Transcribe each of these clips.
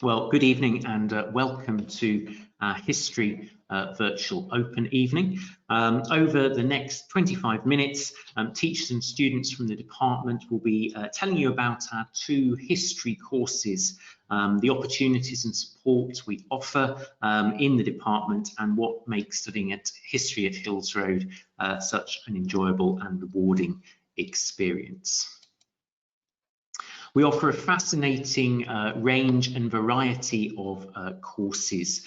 Well, good evening and welcome to our History Virtual Open Evening. Over the next 25 minutes, teachers and students from the department will be telling you about our two history courses, the opportunities and support we offer in the department, and what makes studying history at Hills Road such an enjoyable and rewarding experience. We offer a fascinating range and variety of courses,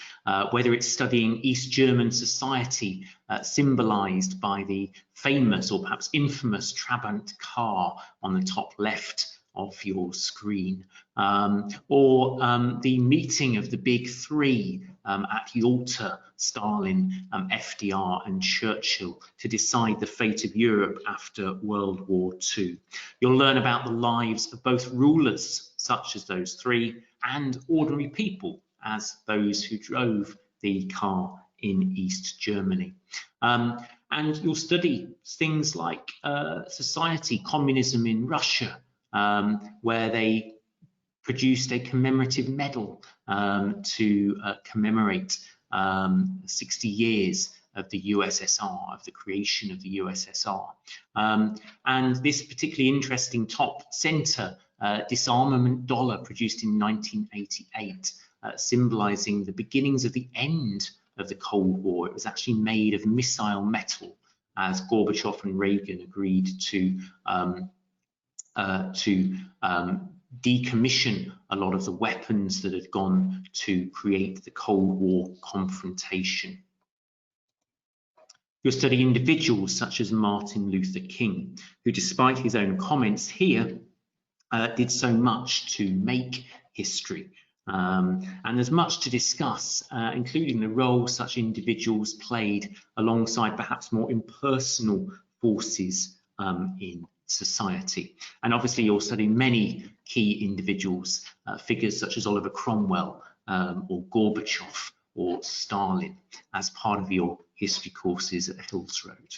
whether it's studying East German society, symbolised by the famous or perhaps infamous Trabant car on the top left of your screen, or the meeting of the big three at Yalta, Stalin, FDR and Churchill, to decide the fate of Europe after World War II. You'll learn about the lives of both rulers, such as those three, and ordinary people, as those who drove the car in East Germany. And you'll study things like society, communism in Russia, where they produced a commemorative medal to commemorate 60 years of the USSR, of the creation of the USSR. And this particularly interesting top centre, Disarmament Dollar, produced in 1988, symbolising the beginnings of the end of the Cold War. It was actually made of missile metal, as Gorbachev and Reagan agreed to decommission a lot of the weapons that had gone to create the Cold War confrontation. You'll study individuals such as Martin Luther King, who, despite his own comments here, did so much to make history. And there's much to discuss, including the role such individuals played alongside perhaps more impersonal forces in society. And obviously you'll study many key individuals, figures such as Oliver Cromwell or Gorbachev or Stalin, as part of your history courses at Hills Road.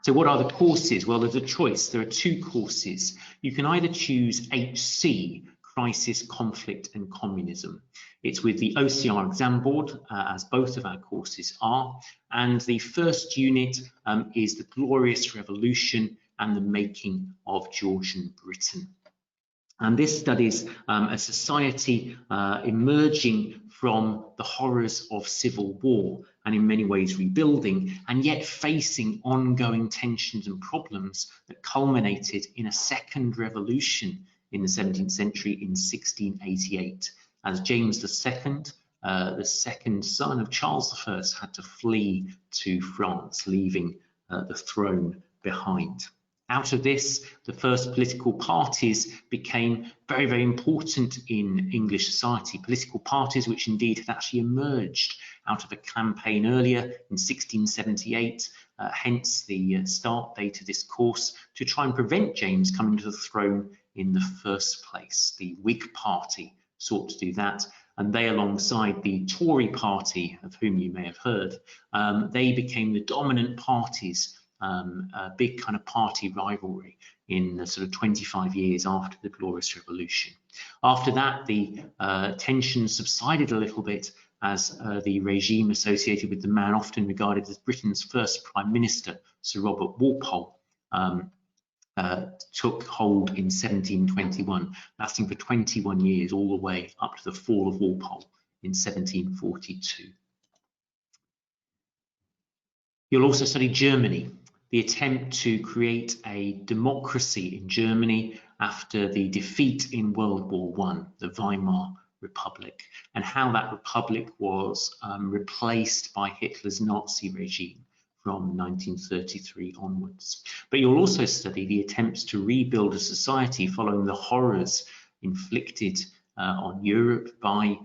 So what are the courses? Well, there's a choice. There are two courses. You can either choose HC, Crisis, Conflict and Communism. It's with the OCR exam board, as both of our courses are. And the first unit is the Glorious Revolution and the Making of Georgian Britain. And this studies a society emerging from the horrors of civil war and in many ways rebuilding, and yet facing ongoing tensions and problems that culminated in a second revolution in the 17th century in 1688, as James II, the second son of Charles I, had to flee to France, leaving the throne behind. Out of this, the first political parties became very, very important in English society. Political parties which indeed had actually emerged out of a campaign earlier in 1678, hence the start date of this course, to try and prevent James coming to the throne in the first place. The Whig Party sought to do that, and they, alongside the Tory Party, of whom you may have heard, they became the dominant parties, a big kind of party rivalry in the sort of 25 years after the Glorious Revolution. After that, the tensions subsided a little bit as the regime associated with the man often regarded as Britain's first Prime Minister, Sir Robert Walpole, took hold in 1721, lasting for 21 years, all the way up to the fall of Walpole in 1742. You'll also study Germany, the attempt to create a democracy in Germany after the defeat in World War I, the Weimar Republic, and how that republic was replaced by Hitler's Nazi regime from 1933 onwards. But you'll also study the attempts to rebuild a society following the horrors inflicted on Europe by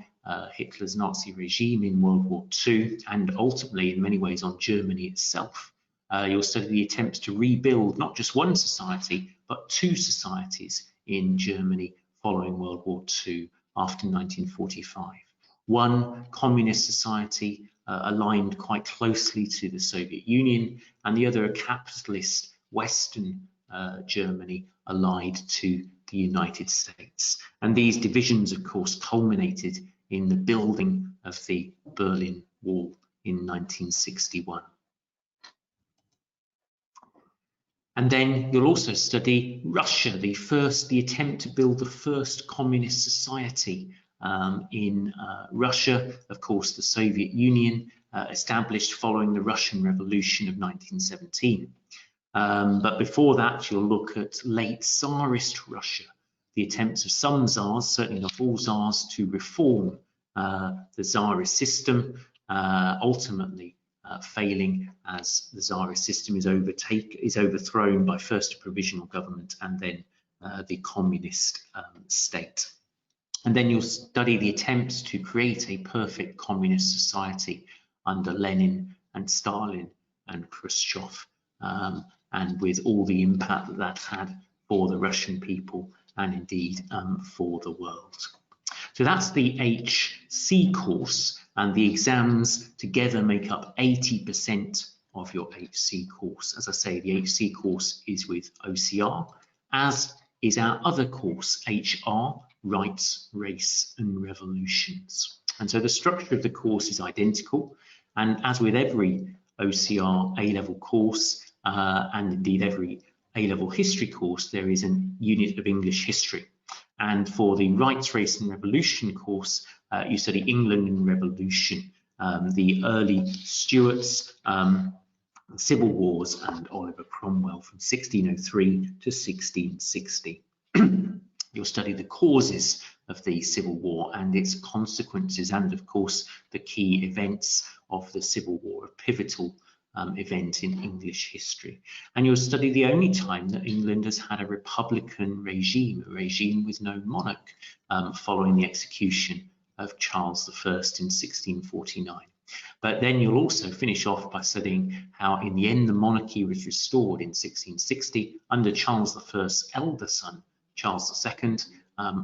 Hitler's Nazi regime in World War II, and ultimately in many ways on Germany itself. You'll study the attempts to rebuild not just one society, but two societies in Germany following World War II after 1945. One communist society aligned quite closely to the Soviet Union, and the other a capitalist Western Germany allied to the United States. And these divisions, of course, culminated in the building of the Berlin Wall in 1961. And then you'll also study Russia, the attempt to build the first communist society in Russia. Of course, the Soviet Union established following the Russian Revolution of 1917. But before that, you'll look at late Tsarist Russia, the attempts of some Tsars, certainly not all Tsars, to reform the Tsarist system, ultimately failing as the Tsarist system is overthrown by first a provisional government and then the communist state. And then you'll study the attempts to create a perfect communist society under Lenin and Stalin and Khrushchev, and with all the impact that that had for the Russian people and indeed for the world. So that's the HC course, and the exams together make up 80% of your HC course. As I say, the HC course is with OCR, as is our other course, HR, Rights, Race and Revolutions. And so the structure of the course is identical, and as with every OCR A-level course, and indeed every A-level history course, there is a unit of English history. And for the Rights, Race and Revolution course, you study England and Revolution, the early Stuarts, Civil Wars and Oliver Cromwell from 1603 to 1660. You'll study the causes of the Civil War and its consequences, and of course the key events of the Civil War, a pivotal event in English history. And you'll study the only time that England has had a republican regime, a regime with no monarch, following the execution of Charles I in 1649. But then you'll also finish off by studying how in the end the monarchy was restored in 1660 under Charles I's elder son, Charles II,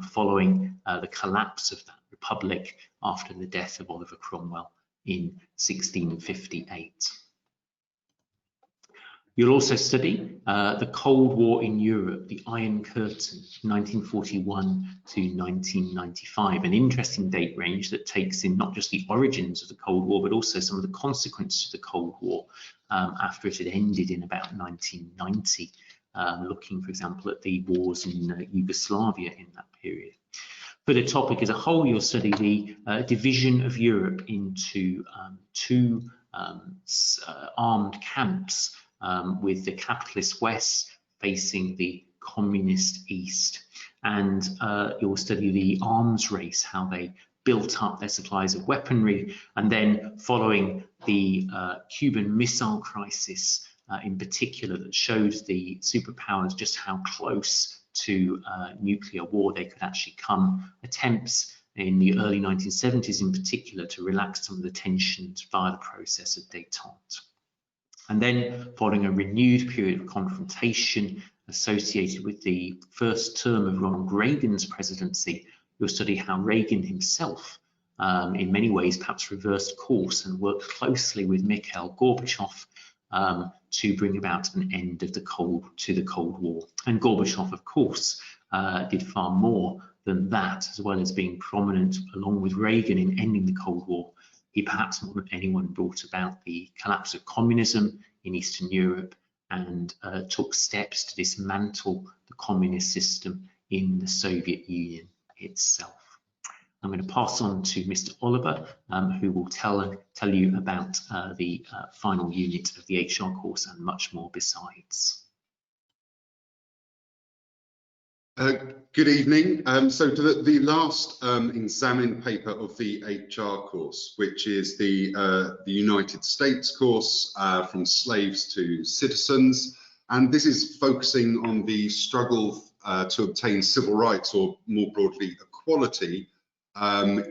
following the collapse of that republic after the death of Oliver Cromwell in 1658. You'll also study the Cold War in Europe, the Iron Curtain, 1941 to 1995, an interesting date range that takes in not just the origins of the Cold War, but also some of the consequences of the Cold War after it had ended in about 1990, looking, for example, at the wars in Yugoslavia in that period. For the topic as a whole, you'll study the division of Europe into two armed camps, with the capitalist West facing the communist East. And you'll study the arms race, how they built up their supplies of weaponry, and then following the Cuban Missile Crisis in particular, that showed the superpowers just how close to nuclear war they could actually come, attempts in the early 1970s in particular to relax some of the tensions via the process of détente. And then following a renewed period of confrontation associated with the first term of Ronald Reagan's presidency, you'll study how Reagan himself, in many ways, perhaps reversed course and worked closely with Mikhail Gorbachev to bring about an end of the Cold War. And Gorbachev, of course, did far more than that, as well as being prominent along with Reagan in ending the Cold War. He perhaps more than anyone brought about the collapse of communism in Eastern Europe and took steps to dismantle the communist system in the Soviet Union itself. I'm going to pass on to Mr. Oliver, who will tell you about the final unit of the HR course and much more besides. Good evening. So to the last examined paper of the HR course, which is the United States course, from slaves to citizens, and this is focusing on the struggle to obtain civil rights, or more broadly equality,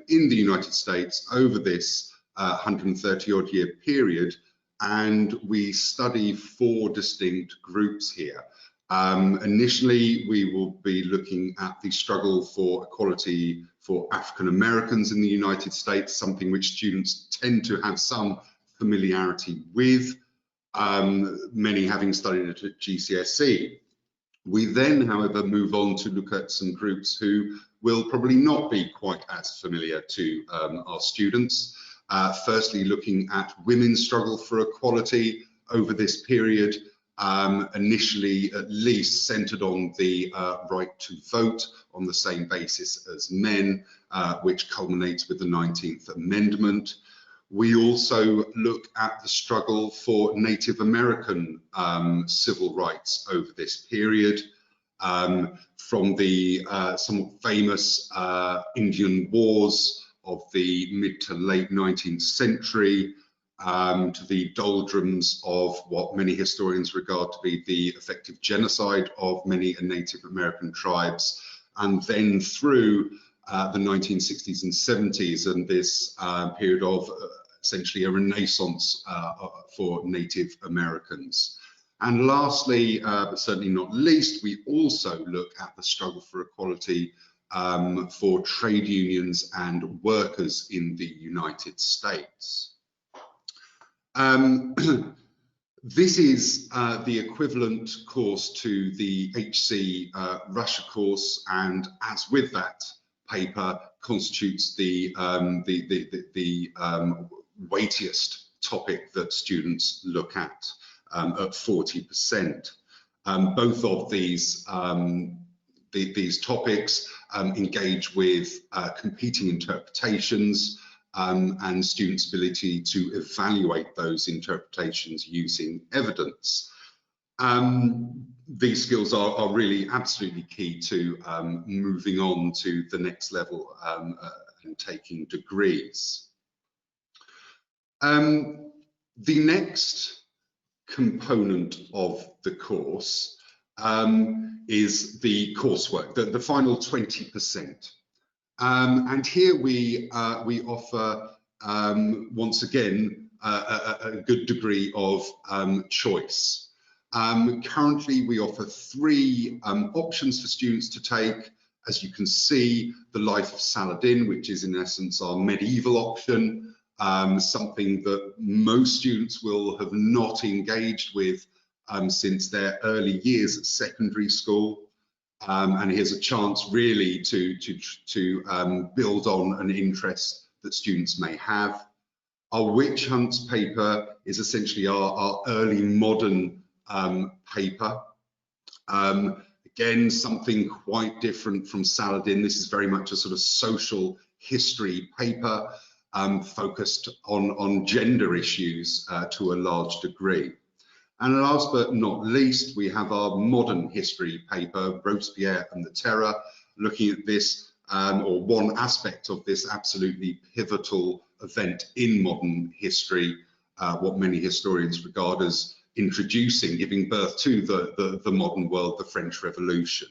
in the United States over this 130-odd year period, and we study 4 distinct groups here. Initially, we will be looking at the struggle for equality for African Americans in the United States, something which students tend to have some familiarity with, many having studied it at GCSE. We then, however, move on to look at some groups who will probably not be quite as familiar to our students. Firstly, looking at women's struggle for equality over this period, initially at least centred on the right to vote on the same basis as men, which culminates with the 19th Amendment. We also look at the struggle for Native American civil rights over this period, from the somewhat famous Indian Wars of the mid to late 19th century, to the doldrums of what many historians regard to be the effective genocide of many Native American tribes, and then through the 1960s and 70s and this period of essentially a renaissance for Native Americans. And lastly, but certainly not least, we also look at the struggle for equality for trade unions and workers in the United States. This is the equivalent course to the HC Russia course, and as with that paper, constitutes the weightiest topic that students look at 40%. Both of these topics engage with competing interpretations and students' ability to evaluate those interpretations using evidence. These skills are really absolutely key to moving on to the next level and taking degrees. The next component of the course is the coursework, the final 20%. And here we offer, once again, a good degree of choice. Currently, we offer 3 options for students to take. As you can see, the Life of Saladin, which is in essence our medieval option, something that most students will have not engaged with since their early years at secondary school. And here's a chance really to build on an interest that students may have. Our Witch Hunts paper is essentially our early modern paper. Again, something quite different from Saladin. This is very much a sort of social history paper, focused on gender issues to a large degree. And last but not least, we have our modern history paper, Robespierre and the Terror, looking at this, or one aspect of this absolutely pivotal event in modern history, what many historians regard as introducing, giving birth to the modern world, the French Revolution.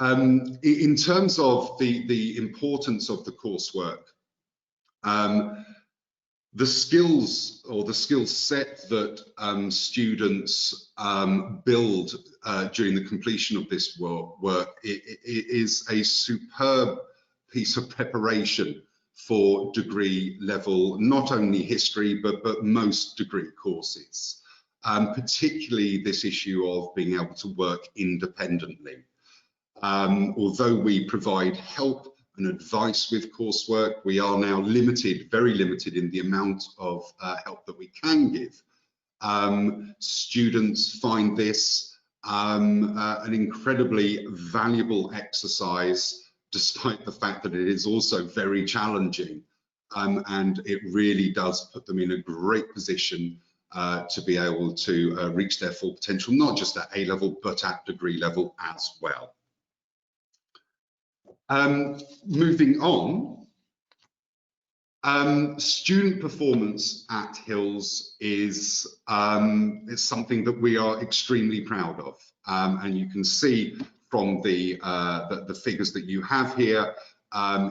In terms of the importance of the coursework, the skills or the skill set that students build during the completion of this work is a superb piece of preparation for degree level, not only history, but most degree courses, particularly this issue of being able to work independently. Although we provide help and advice with coursework, we are now limited, very limited in the amount of help that we can give. Students find this an incredibly valuable exercise, despite the fact that it is also very challenging, and it really does put them in a great position to be able to reach their full potential, not just at A level, but at degree level as well. Moving on, student performance at Hills is something that we are extremely proud of, and you can see from the figures that you have here,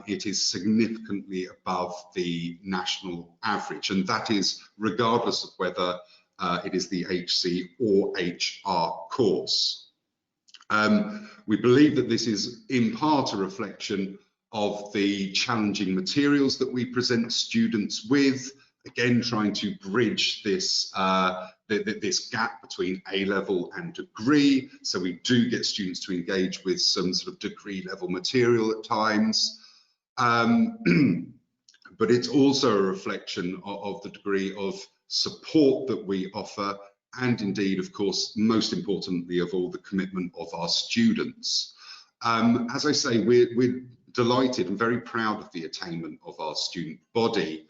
it is significantly above the national average, and that is regardless of whether it is the HC or HR course. We believe that this is in part a reflection of the challenging materials that we present students with, again trying to bridge this this gap between A-level and degree. So we do get students to engage with some sort of degree level material at times. But it's also a reflection of the degree of support that we offer, and indeed, of course, most importantly of all, the commitment of our students. As I say, we're delighted and very proud of the attainment of our student body.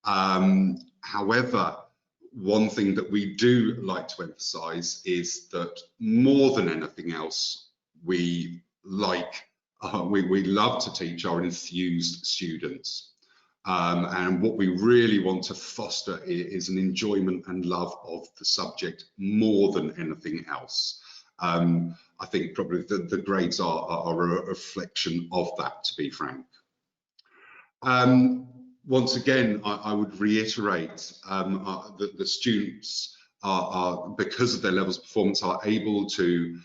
However, one thing that we do like to emphasize is that more than anything else, we love to teach our enthused students. And what we really want to foster is an enjoyment and love of the subject more than anything else. I think probably the grades are a reflection of that, to be frank. Once again, I would reiterate that the students because of their levels of performance, are able to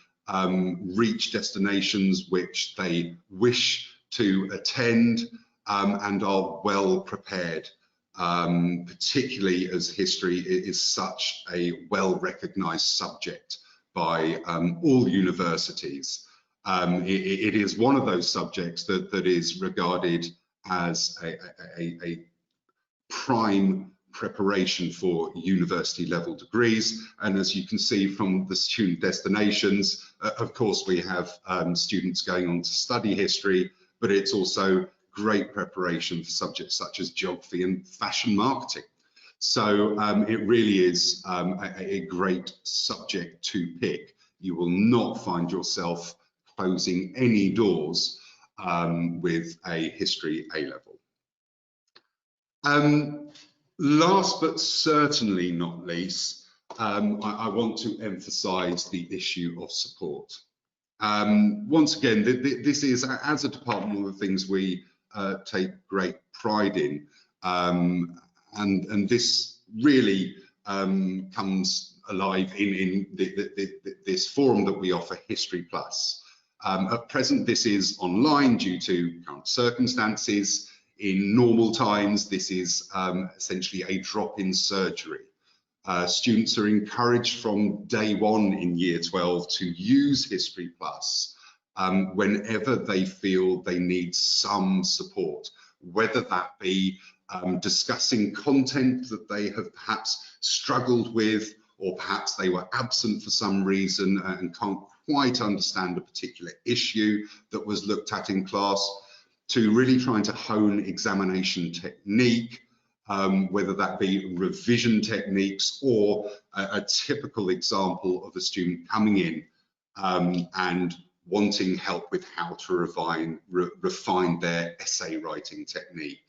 reach destinations which they wish to attend, and are well prepared, particularly as history is such a well-recognized subject by all universities. It is one of those subjects that is regarded as a prime preparation for university level degrees. And as you can see from the student destinations, of course, we have students going on to study history, but it's also great preparation for subjects such as geography and fashion marketing. So it really is a great subject to pick. You will not find yourself closing any doors with a history A-level. Last but certainly not least, I want to emphasize the issue of support. Once again, this is, as a department, one of the things we take great pride in, and this really comes alive in this forum that we offer, History Plus. At present, this is online due to current circumstances. In normal times, this is essentially a drop-in surgery. Students are encouraged from day one in Year 12 to use History Plus whenever they feel they need some support, whether that be discussing content that they have perhaps struggled with, or perhaps they were absent for some reason and can't quite understand a particular issue that was looked at in class, to really trying to hone examination technique, whether that be revision techniques or a typical example of a student coming in and wanting help with how to refine their essay writing technique.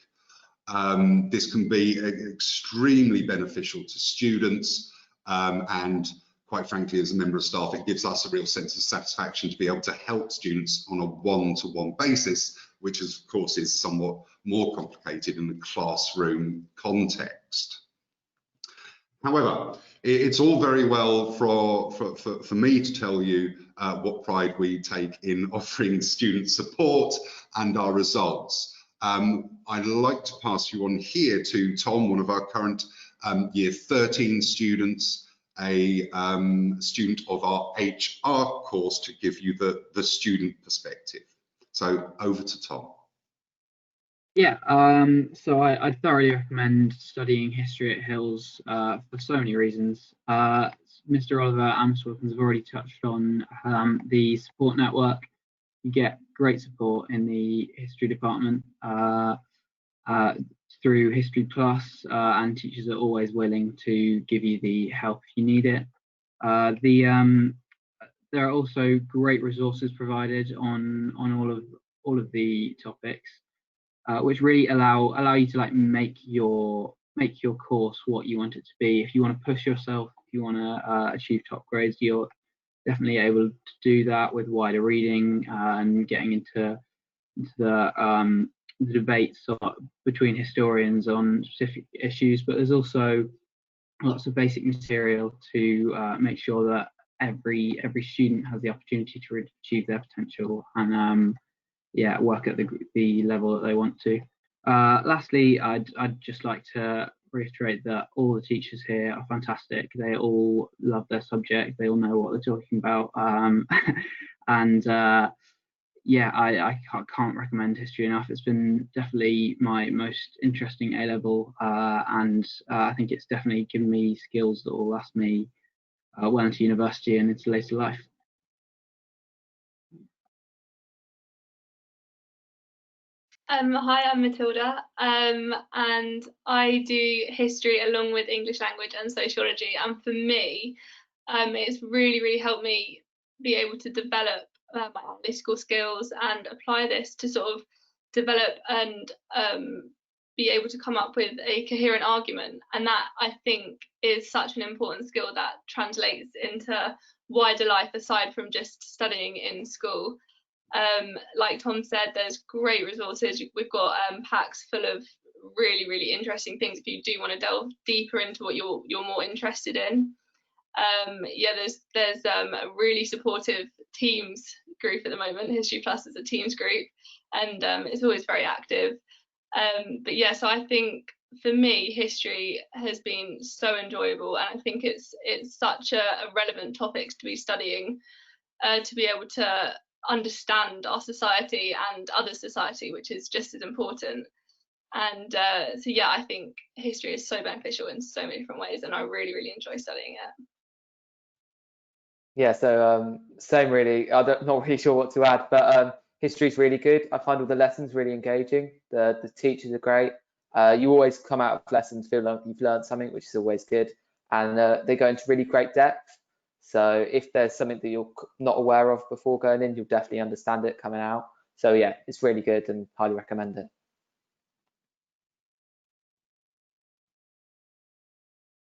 This can be extremely beneficial to students, and quite frankly, as a member of staff, it gives us a real sense of satisfaction to be able to help students on a one-to-one basis, which of course is somewhat more complicated in the classroom context. However, it's all very well for me to tell you what pride we take in offering student support and our results. I'd like to pass you on here to Tom, one of our current Year 13 students, a student of our HR course, to give you the student perspective. So over to Tom. Yeah, so I thoroughly recommend studying history at Hills for so many reasons. Mr. Oliver Amsworth has already touched on the support network. You get great support in the history department through History Plus, and teachers are always willing to give you the help if you need it. There are also great resources provided on all of the topics, which really allow you to like make your course what you want it to be. If you want to push yourself, if you want to achieve top grades, you're definitely able to do that with wider reading and getting into the debates between historians on specific issues. But there's also lots of basic material to make sure that every student has the opportunity to achieve their potential and work at the level that they want to. Lastly, I'd just like to reiterate that all the teachers here are fantastic. They all love their subject. They all know what they're talking about. And yeah, I can't recommend history enough. It's been definitely my most interesting A-level, and I think it's definitely given me skills that will last me well into university and into later life. Hi, I'm Matilda, and I do history along with English language and sociology. And for me, it's really helped me be able to develop my analytical skills and apply this to sort of develop and be able to come up with a coherent argument. And that, I think, is such an important skill that translates into wider life aside from just studying in school. Like Tom said, there's great resources. We've got packs full of really interesting things if you do want to delve deeper into what you're more interested in. Yeah, there's a really supportive Teams group at the moment. History Plus is a Teams group, and it's always very active. But yeah, so I think for me, history has been so enjoyable, and I think it's such a relevant topic to be studying, to be able to understand our society and other society, which is just as important. And so yeah, I think history is so beneficial in so many different ways, and I really enjoy studying it. Yeah, so same really. I'm not really sure what to add, but history is really good. I find all the lessons really engaging. The teachers are great. You always come out of lessons feel like you've learned something, which is always good. And they go into really great depth. So if there's something that you're not aware of before going in, you'll definitely understand it coming out. So yeah, it's really good and highly recommend it.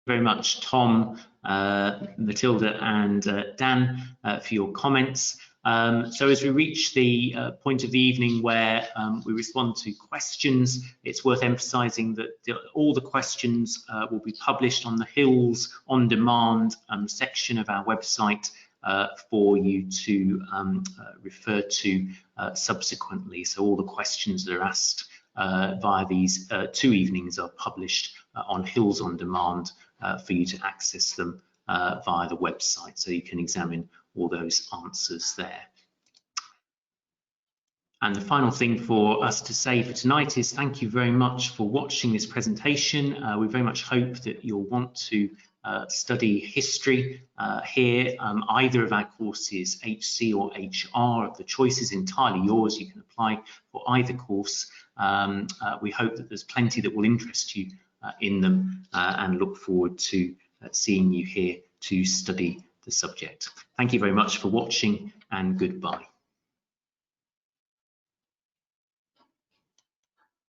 Very much, Tom, Matilda and Dan, for your comments. So as we reach the point of the evening where we respond to questions, it's worth emphasising that all the questions will be published on the Hills On Demand section of our website for you to refer to subsequently. So all the questions that are asked via these 2 evenings are published on Hills On Demand for you to access them via the website, so you can examine all those answers there. And the final thing for us to say for tonight is thank you very much for watching this presentation. We very much hope that you'll want to study history here, either of our courses, HC or HR. The choice is entirely yours. You can apply for either course. We hope that there's plenty that will interest you in them, and look forward to seeing you here to study the subject. Thank you very much for watching, and goodbye.